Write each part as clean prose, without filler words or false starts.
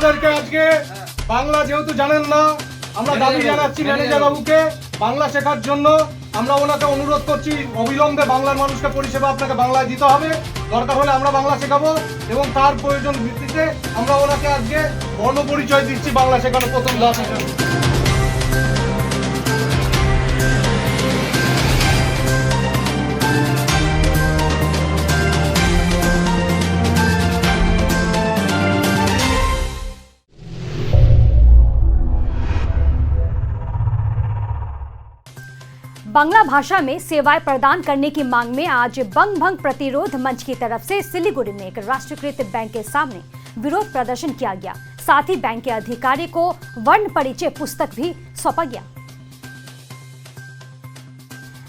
আপনাদেরকে আজকে বাংলা যেহেতু জানেন না, আমরা দাবি জানাচ্ছি ম্যানেজার বাবুকে বাংলা শেখার জন্য। আমরা ওনাকে অনুরোধ করছি অবিলম্বে বাংলার মানুষকে পরিষেবা আপনাকে বাংলায় দিতে হবে। দরকার হলে আমরা বাংলা শেখাবো এবং তার প্রয়োজন ভিত্তিতে আমরা ওনাকে আজকে বর্ণপরিচয় দিচ্ছি বাংলা শেখানোর প্রথম ধাপ হিসেবে। बांग्ला भाषा में सेवाएं प्रदान करने की मांग में आज बंग भंग प्रतिरोध मंच की तरफ से सिलीगुड़ी में एक राष्ट्रीयकृत बैंक के सामने विरोध प्रदर्शन किया गया। साथ ही बैंक के अधिकारी को वर्ण परिचय पुस्तक भी सौंपा गया।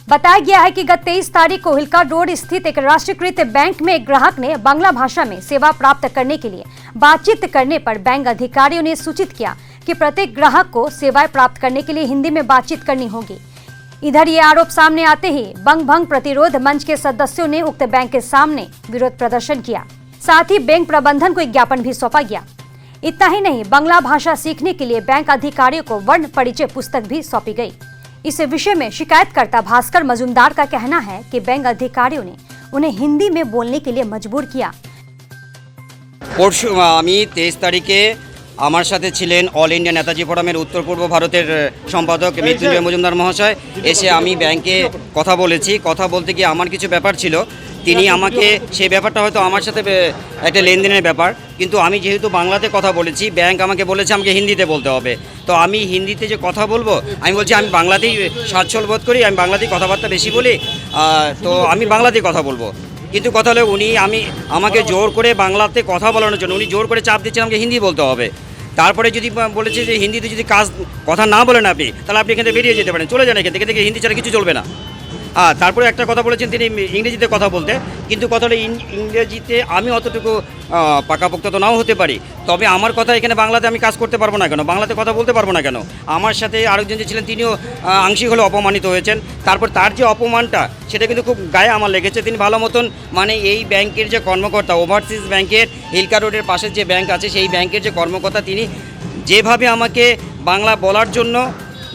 बताया गया है कि गत 23 तारीख को हिलका रोड स्थित एक राष्ट्रीयकृत बैंक में एक ग्राहक ने बांग्ला भाषा में सेवा प्राप्त करने के लिए बातचीत करने पर बैंक अधिकारियों ने सूचित किया कि प्रत्येक ग्राहक को सेवाएं प्राप्त करने के लिए हिंदी में बातचीत करनी होगी। इधर ये आरोप सामने आते ही बंग भंग प्रतिरोध मंच के सदस्यों ने उक्त बैंक के सामने विरोध प्रदर्शन किया। साथ ही बैंक प्रबंधन को एक ज्ञापन भी सौंपा गया। इतना ही नहीं, बांग्ला भाषा सीखने के लिए बैंक अधिकारियों को वर्ण परिचय पुस्तक भी सौंपी गई। इस विषय में शिकायतकर्ता भास्कर मजूमदार का कहना है कि बैंक अधिकारियों ने उन्हें हिंदी में बोलने के लिए मजबूर किया। परशु 23 तारीखे আমার সাথে ছিলেন অল ইন্ডিয়া নেতাজি ফোরামের উত্তর পূর্ব ভারতের সম্পাদক মৃত্যুঞ্জয় মজুমদার মহাশয়। এসে আমি ব্যাংকে কথা বলেছি। কথা বলতে গিয়ে আমার কিছু ব্যাপার ছিল, তিনি আমাকে সেই ব্যাপারটা হয়তো আমার সাথে একটা লেনদেনের ব্যাপার, কিন্তু আমি যেহেতু বাংলাতে কথা বলেছি, ব্যাংক আমাকে বলেছে আমাকে হিন্দিতে বলতে হবে। তো আমি হিন্দিতে যে কথা বলবো, আমি বলছি আমি বাংলাতেই স্বাচ্ছন্দ্য বোধ করি, আমি বাংলাতেই কথাবার্তা বেশি বলি, তো আমি বাংলাতেই কথা বলবো। কিন্তু কথা হলো উনি আমাকে জোর করে বাংলাতে কথা বলানোর জন্য উনি জোর করে চাপ দিচ্ছেন আমাকে হিন্দি বলতে হবে। তারপরে যদি বলেছে যে হিন্দিতে যদি কথা না বলেন আপনি, তাহলে আপনি এখান থেকে বেরিয়ে যেতে পারেন, চলে যান এখান থেকে, হিন্দি ছাড়া কিছু চলবে না। তারপরে একটা কথা বলেছেন তিনি ইংরেজিতে কথা বলতে, কিন্তু কথা হলো ইংরেজিতে আমি অতটুকু পাকাপোক্ত তো নাও হতে পারি, তবে আমার কথা এখানে বাংলাতে আমি কাজ করতে পারবো না কেন, বাংলাতে কথা বলতে পারবো না কেন? আমার সাথে আরেকজন যে ছিলেন তিনিও আংশিক হলে অপমানিত হয়েছেন। তারপর তার যে অপমানটা সেটা কিন্তু খুব গায়ে আমার লেগেছে। তিনি ভালো মতন এই ব্যাংকের যে কর্মকর্তা, ওভারসিজ ব্যাংকের হিলকা রোডের পাশে যে ব্যাংক আছে সেই ব্যাংকের যে কর্মকর্তা, তিনি যেভাবে আমাকে বাংলা বলার জন্য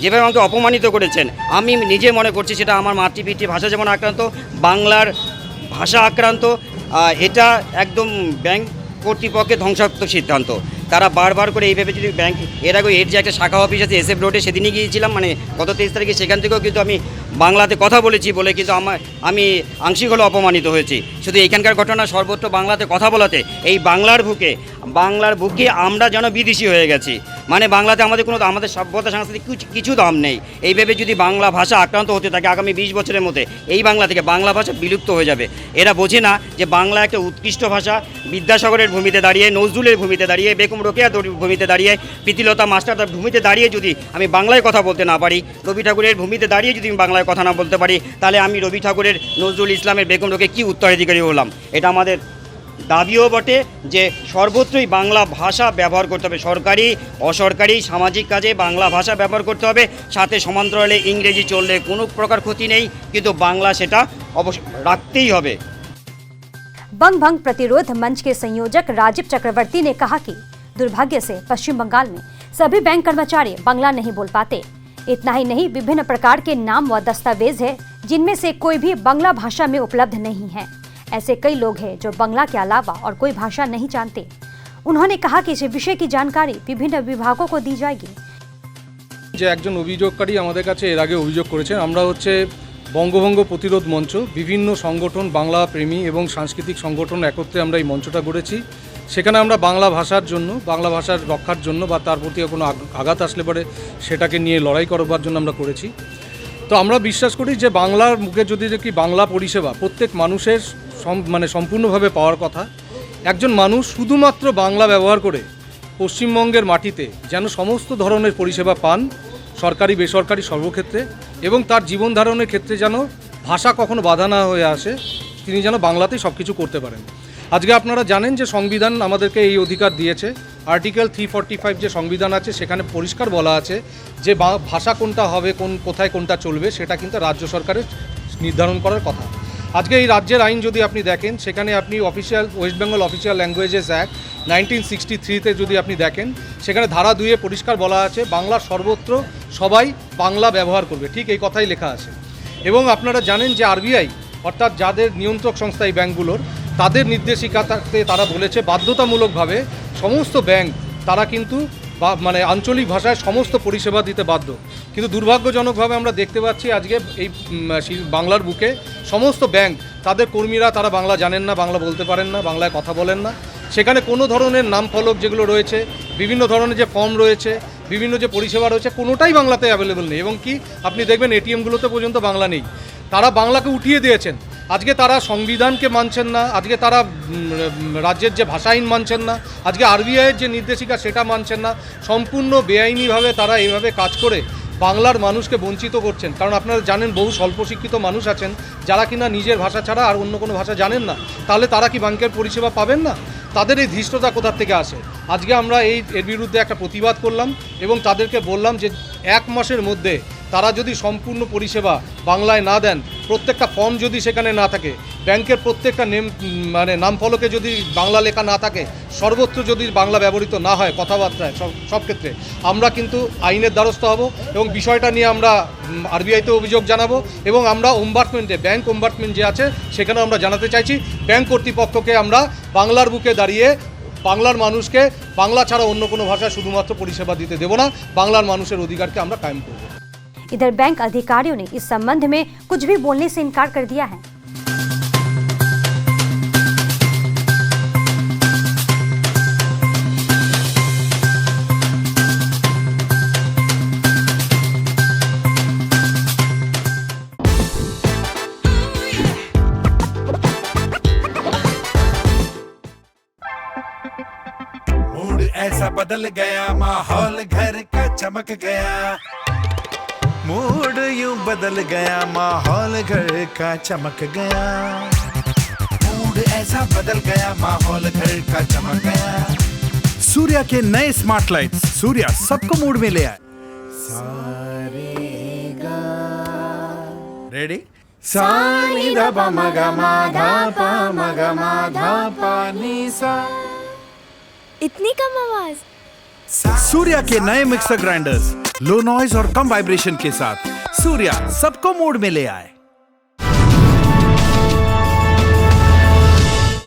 যেভাবে আমাকে অপমানিত করেছেন, আমি নিজে মনে করছি সেটা আমার মাতৃপিতৃ ভাষা যেমন আক্রান্ত, বাংলার ভাষা আক্রান্ত। এটা একদম ব্যাংক কর্তৃপক্ষের ধ্বংসাত্মক সিদ্ধান্ত। তারা বারবার করে এইভাবে যদি ব্যাংক, এর আগে এর যে একটা শাখা অফিস আছে SF রোডে, সেদিনই গিয়েছিলাম, গত 23 তারিখে, সেখান থেকেও কিন্তু আমি বাংলাতে কথা বলেছি বলে কিন্তু আমি আংশিক হলে অপমানিত হয়েছি। শুধু এইখানকার ঘটনা, সর্বত্র বাংলাতে কথা বলাতে এই বাংলার বুকে আমরা যেন বিদেশি হয়ে গেছি। বাংলাতে আমাদের সভ্যতা সংস্কৃতি কিছু দাম নেই। এইভাবে যদি বাংলা ভাষা আক্রান্ত হতে থাকে, আগামী 20 বছরের মধ্যে এই বাংলা থেকে বাংলা ভাষা বিলুপ্ত হয়ে যাবে। এরা বোঝে না যে বাংলা একটা উৎকৃষ্ট ভাষা। বিদ্যাসাগরের ভূমিতে দাঁড়িয়ে, নজরুলের ভূমিতে দাঁড়িয়ে, বেগম রোকেয়ার ভূমিতে দাঁড়িয়ে, প্রীতিলতা মাস্টারদার ভূমিতে দাঁড়িয়ে যদি আমি বাংলায় কথা বলতে না পারি, রবি ঠাকুরের ভূমিতে দাঁড়িয়ে যদি আমি বাংলায় কথা না বলতে পারি, তাহলে আমি রবি ঠাকুরের, নজরুল ইসলামের, বেগম রোকেয়ার কী উত্তরাধিকারী হলাম? এটা আমাদের দাবিও বটে যে সর্বত্রই বাংলা ভাষা ব্যবহার করতে হবে। সরকারি, অসরকারি, সামাজিক কাজে বাংলা ভাষা ব্যবহার করতে হবে। সাথে সমান্তরালে ইংরেজি চললে কোনো প্রকার ক্ষতি নেই, কিন্তু বাংলা সেটা অবশ্যই রাখতেই হবে। बंग भंग प्रतिरोध मंच के संयोजक राजीव चक्रवर्ती ने कहा कि दुर्भाग्य से पश्चिम बंगाल में सभी बैंक कर्मचारी बांग्ला नहीं बोल पाते। इतना ही नहीं, विभिन्न प्रकार के नाम व दस्तावेज है जिनमें से कोई भी बांग्ला भाषा में उपलब्ध नहीं है। ऐसे कई लोग हैं जो बांग्ला के अलावा और कोई भाषा नहीं जानते। उन्होंने कहा कि इस विषय की जानकारी विभिन्न विभागों को दी जाएगी। যে একজন অভিযোগকারী আমাদের কাছে এর আগে অভিযোগ করেছেন, আমরা বঙ্গভঙ্গ প্রতিরোধ মঞ্চ, বিভিন্ন সংগঠন, বাংলা প্রেমী এবং সাংস্কৃতিক সংগঠন একত্রে আমরা এই মঞ্চটা গড়েছি। সেখানে আমরা বাংলা ভাষার জন্য, বাংলা ভাষার রক্ষার জন্য বা তার প্রতি কোনো আঘাত আসলে পরে সেটাকে নিয়ে লড়াই করবার জন্য আমরা করেছি। তো আমরা বিশ্বাস করি যে বাংলার মুখে যদি দেখি বাংলা পরিষেবা প্রত্যেক মানুষের সম্পূর্ণভাবে পাওয়ার কথা। একজন মানুষ শুধুমাত্র বাংলা ব্যবহার করে পশ্চিমবঙ্গের মাটিতে যেন সমস্ত ধরনের পরিষেবা পান, সরকারি বেসরকারি সর্বক্ষেত্রে, এবং তার জীবন ধারণের ক্ষেত্রে যেন ভাষা কখনো বাধা না হয়ে আসে, তিনি যেন বাংলাতেই সব কিছু করতে পারেন। আজকে আপনারা জানেন যে সংবিধান আমাদেরকে এই অধিকার দিয়েছে। আর্টিকেল 345 যে সংবিধান আছে সেখানে পরিষ্কার বলা আছে যে ভাষা কোনটা হবে, কোথায় কোনটা চলবে, সেটা কিন্তু রাজ্য সরকারের নির্ধারণ করার কথা। আজকে এই রাজ্যের আইন যদি আপনি দেখেন, সেখানে আপনি official West Bengal official languages act 1963-তে যদি আপনি দেখেন, সেখানে ধারা 2-এ পরিষ্কার বলা আছে বাংলার সর্বত্র সবাই বাংলা ব্যবহার করবে, ঠিক এই কথাই লেখা আছে। এবং আপনারা জানেন যে আরবিআই অর্থাৎ যাদের নিয়ন্ত্রক সংস্থা এই ব্যাঙ্কগুলোর, তাদের নির্দেশিকাতে তারা বলেছে বাধ্যতামূলকভাবে সমস্ত ব্যাংক তারা কিন্তু মানে আঞ্চলিক ভাষায় সমস্ত পরিষেবা দিতে বাধ্য। কিন্তু দুর্ভাগ্যজনকভাবে আমরা দেখতে পাচ্ছি আজকে এই বাংলার বুকে সমস্ত ব্যাংক তাদের কর্মীরা তারা বাংলা জানেন না, বাংলা বলতে পারেন না, বাংলায় কথা বলেন না। সেখানে কোনো ধরনের নাম ফলক যেগুলো রয়েছে, বিভিন্ন ধরনের যে ফর্ম রয়েছে, বিভিন্ন যে পরিষেবা রয়েছে, কোনোটাই বাংলাতে অ্যাভেলেবল নেই। এবং কি আপনি দেখবেন এটিএমগুলোতে পর্যন্ত বাংলা নেই। তারা বাংলাকে উঠিয়ে দিয়েছেন। আজকে তারা সংবিধানকে মানছেন না, আজকে তারা রাজ্যের যে ভাষা আইন মানছেন না, আজকে আরবিআইয়ের যে নির্দেশিকা সেটা মানছেন না। সম্পূর্ণ বেআইনিভাবে তারা এইভাবে কাজ করে বাংলার মানুষকে বঞ্চিত করছেন। কারণ আপনারা জানেন বহু স্বল্প শিক্ষিত মানুষ আছেন যারা কিনা নিজের ভাষা ছাড়া আর অন্য কোনো ভাষা জানেন না। তাহলে তারা কি ব্যাংকের পরিষেবা পাবেন না? তাদের এই ধৃষ্টতা কোথা থেকে আসে? আজকে আমরা এর বিরুদ্ধে একটা প্রতিবাদ করলাম এবং তাদেরকে বললাম যে 1 মাসের মধ্যে তারা যদি সম্পূর্ণ পরিষেবা বাংলায় না দেন, প্রত্যেকটা ফর্ম যদি সেখানে না থাকে, ব্যাংকের প্রত্যেকটা নাম ফলকে যদি বাংলা লেখা না থাকে, সর্বত্র যদি বাংলা ব্যবহৃত না হয় কথাবার্তায় সব ক্ষেত্রে, আমরা কিন্তু আইনের দ্বারস্থ হব এবং বিষয়টা নিয়ে আমরা আরবিআইতে অভিযোগ জানাবো। এবং আমরা ওমবাডসম্যানকে, ব্যাংক ওমবাডসম্যান যে আছে সেখানেও আমরা জানাতে চাইছি ব্যাংক কর্তৃপক্ষকে আমরা বাংলার বুকে দাঁড়িয়ে বাংলার মানুষকে বাংলা ছাড়া অন্য কোনো ভাষায় শুধুমাত্র পরিষেবা দিতে দেব না। বাংলার মানুষের অধিকারকে আমরা কায়েম করব। इधर बैंक अधिकारियों ने इस संबंध में कुछ भी बोलने से इनकार कर दिया है। मूड ऐसा बदल गया, माहौल घर का चमक गया। मूड यूं बदल गया, माहौल घर का चमक गया। मूड ऐसा बदल गया, माहौल घर का चमक गया। सूर्या के नए स्मार्ट लाइट्स, सूर्या सबको मूड में ले आए। रेडी? सानी दा पा मा गा मा धा पा मा गा मा धा पा नी सा। इतनी कम आवाज? सूर्या के नए मिक्सर ग्राइंडर्स लो नॉइज और कम वाइब्रेशन के साथ सूर्या सबको मूड में ले आए।